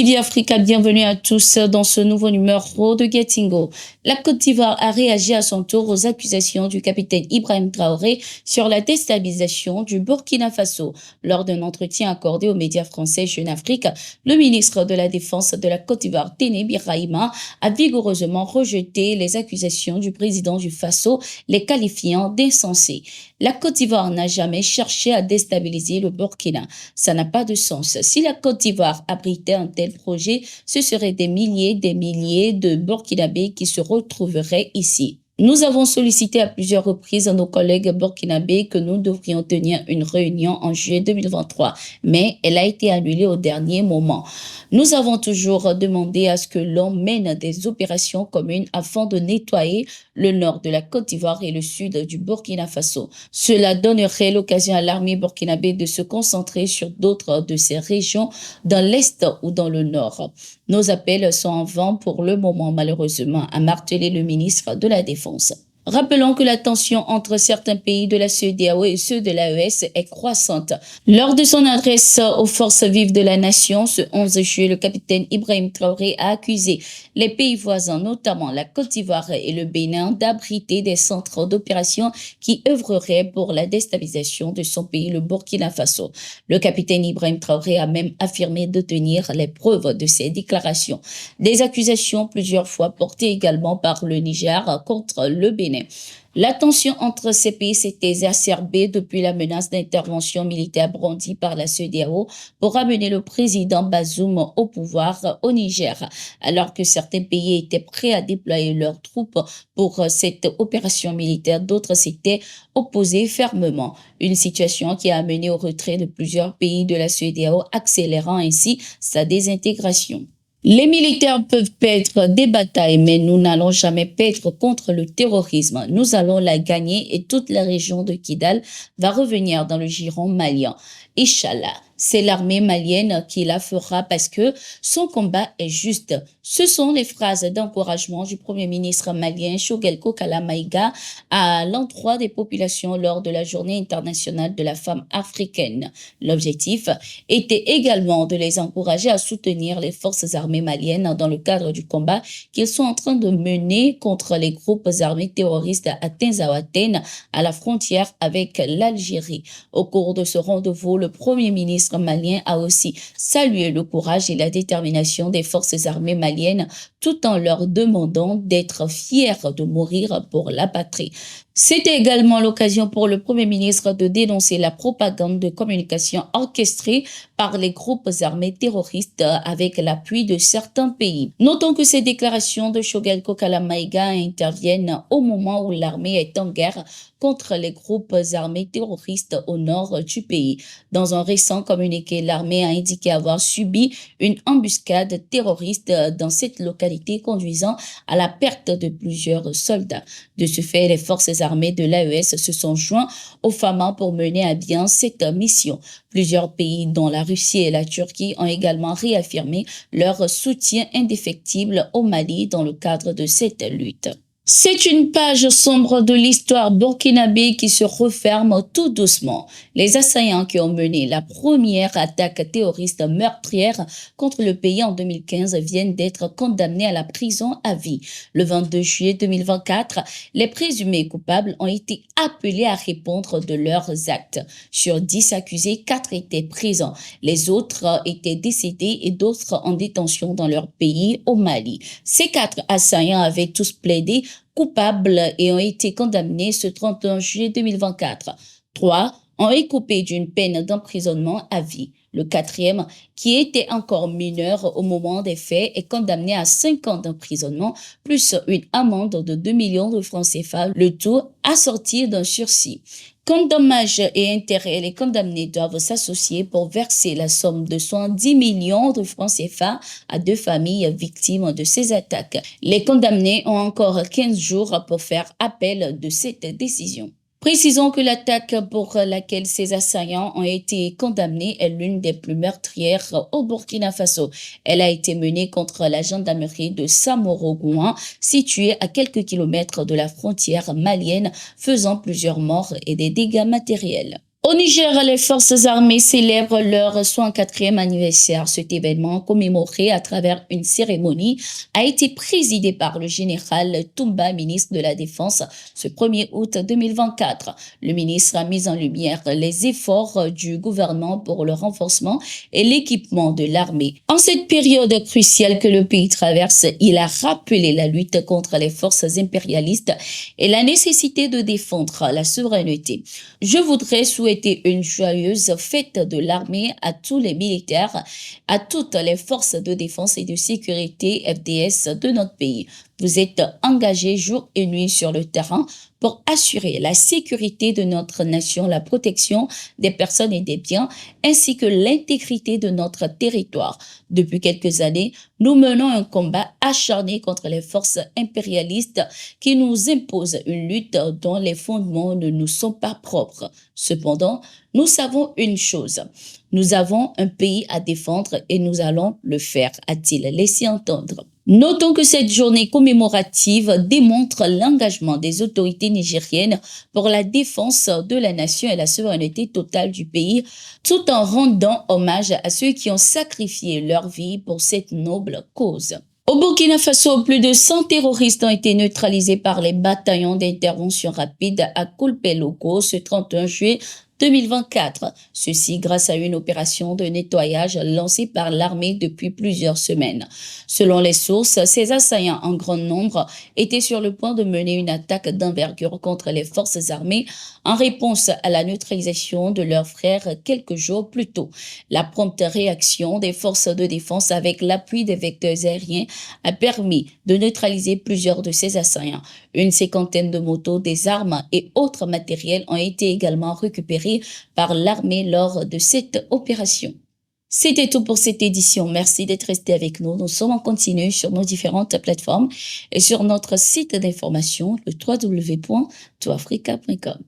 TV Africa, bienvenue à tous dans ce nouveau numéro de Getingo. La Côte d'Ivoire a réagi à son tour aux accusations du capitaine Ibrahim Traoré sur la déstabilisation du Burkina Faso. Lors d'un entretien accordé aux médias français Jeune Afrique, le ministre de la Défense de la Côte d'Ivoire, Téné Birahima, a vigoureusement rejeté les accusations du président du Faso, les qualifiant d'insensés. La Côte d'Ivoire n'a jamais cherché à déstabiliser le Burkina. Ça n'a pas de sens. Si la Côte d'Ivoire abritait un tel projet, ce seraient des milliers de Burkinabés qui se retrouveraient ici. Nous avons sollicité à plusieurs reprises à nos collègues burkinabés que nous devrions tenir une réunion en juillet 2023, mais elle a été annulée au dernier moment. Nous avons toujours demandé à ce que l'on mène des opérations communes afin de nettoyer le nord de la Côte d'Ivoire et le sud du Burkina Faso. Cela donnerait l'occasion à l'armée burkinabé de se concentrer sur d'autres de ces régions dans l'est ou dans le nord. Nos appels sont en vain pour le moment, malheureusement, a martelé le ministre de la Défense. Rappelons que la tension entre certains pays de la CEDEAO et ceux de l'AES est croissante. Lors de son adresse aux forces vives de la nation, ce 11 juillet, le capitaine Ibrahim Traoré a accusé les pays voisins, notamment la Côte d'Ivoire et le Bénin, d'abriter des centres d'opération qui œuvreraient pour la déstabilisation de son pays, le Burkina Faso. Le capitaine Ibrahim Traoré a même affirmé détenir les preuves de ces déclarations. Des accusations plusieurs fois portées également par le Niger contre le Bénin. La tension entre ces pays s'est exacerbée depuis la menace d'intervention militaire brandie par la CEDEAO pour amener le président Bazoum au pouvoir au Niger. Alors que certains pays étaient prêts à déployer leurs troupes pour cette opération militaire, d'autres s'étaient opposés fermement. Une situation qui a amené au retrait de plusieurs pays de la CEDEAO, accélérant ainsi sa désintégration. Les militaires peuvent perdre des batailles, mais nous n'allons jamais perdre contre le terrorisme. Nous allons la gagner et toute la région de Kidal va revenir dans le giron malien. Inch'Allah, c'est l'armée malienne qui la fera parce que son combat est juste. Ce sont les phrases d'encouragement du Premier ministre malien Choguel Kokala Maïga à l'endroit des populations lors de la Journée internationale de la femme africaine. L'objectif était également de les encourager à soutenir les forces armées maliennes dans le cadre du combat qu'ils sont en train de mener contre les groupes armés terroristes à Tinzaouaten, à la frontière avec l'Algérie. Au cours de ce rendez-vous, le Premier ministre malien a aussi salué le courage et la détermination des forces armées maliennes tout en leur demandant d'être fiers de mourir pour la patrie. C'était également l'occasion pour le Premier ministre de dénoncer la propagande de communication orchestrée par les groupes armés terroristes avec l'appui de certains pays. Notons que ces déclarations de Choguel Kokala Maïga interviennent au moment où l'armée est en guerre contre les groupes armés terroristes au nord du pays. Dans un récent communiqué, l'armée a indiqué avoir subi une embuscade terroriste dans cette localité conduisant à la perte de plusieurs soldats. De ce fait, les forces armées de l'AES se sont joints aux FAMA pour mener à bien cette mission. Plusieurs pays, dont la Russie et la Turquie, ont également réaffirmé leur soutien indéfectible au Mali dans le cadre de cette lutte. C'est une page sombre de l'histoire burkinabé qui se referme tout doucement. Les assaillants qui ont mené la première attaque terroriste meurtrière contre le pays en 2015 viennent d'être condamnés à la prison à vie. Le 22 juillet 2024, les présumés coupables ont été appelés à répondre de leurs actes. Sur 10 accusés, 4 étaient présents. Les autres étaient décédés et d'autres en détention dans leur pays au Mali. Ces 4 assaillants avaient tous plaidé coupables et ont été condamnés ce 31 juillet 2024. 3 ont écopé d'une peine d'emprisonnement à vie. Le 4e, qui était encore mineur au moment des faits, est condamné à 5 ans d'emprisonnement plus une amende de 2 millions de francs CFA, le tout assorti d'un sursis. Comme dommages et intérêts, les condamnés doivent s'associer pour verser la somme de 70 millions de francs CFA à 2 familles victimes de ces attaques. Les condamnés ont encore 15 jours pour faire appel de cette décision. Précisons que l'attaque pour laquelle ces assaillants ont été condamnés est l'une des plus meurtrières au Burkina Faso. Elle a été menée contre la gendarmerie de Samorogouan, située à quelques kilomètres de la frontière malienne, faisant plusieurs morts et des dégâts matériels. Au Niger, les forces armées célèbrent leur 64e anniversaire. Cet événement, commémoré à travers une cérémonie, a été présidé par le général Toumba, ministre de la Défense, ce 1er août 2024. Le ministre a mis en lumière les efforts du gouvernement pour le renforcement et l'équipement de l'armée. En cette période cruciale que le pays traverse, il a rappelé la lutte contre les forces impérialistes et la nécessité de défendre la souveraineté. Je voudrais souhaiter une joyeuse fête de l'armée à tous les militaires, à toutes les forces de défense et de sécurité FDS de notre pays. Vous êtes engagés jour et nuit sur le terrain pour assurer la sécurité de notre nation, la protection des personnes et des biens, ainsi que l'intégrité de notre territoire. Depuis quelques années, nous menons un combat acharné contre les forces impérialistes qui nous imposent une lutte dont les fondements ne nous sont pas propres. Cependant, nous savons une chose. Nous avons un pays à défendre et nous allons le faire, a-t-il laissé entendre. Notons que cette journée commémorative démontre l'engagement des autorités nigériennes pour la défense de la nation et la souveraineté totale du pays, tout en rendant hommage à ceux qui ont sacrifié leur vie pour cette noble cause. Au Burkina Faso, plus de 100 terroristes ont été neutralisés par les bataillons d'intervention rapide à Koulpeloko ce 31 juillet 2024. Ceci grâce à une opération de nettoyage lancée par l'armée depuis plusieurs semaines. Selon les sources, ces assaillants en grand nombre étaient sur le point de mener une attaque d'envergure contre les forces armées en réponse à la neutralisation de leurs frères quelques jours plus tôt. La prompte réaction des forces de défense avec l'appui des vecteurs aériens a permis de neutraliser plusieurs de ces assaillants. Une cinquantaine de motos, des armes et autres matériels ont été également récupérés par l'armée lors de cette opération. C'était tout pour cette édition. Merci d'être resté avec nous. Nous sommes en continu sur nos différentes plateformes et sur notre site d'information, le www.toafrica.com.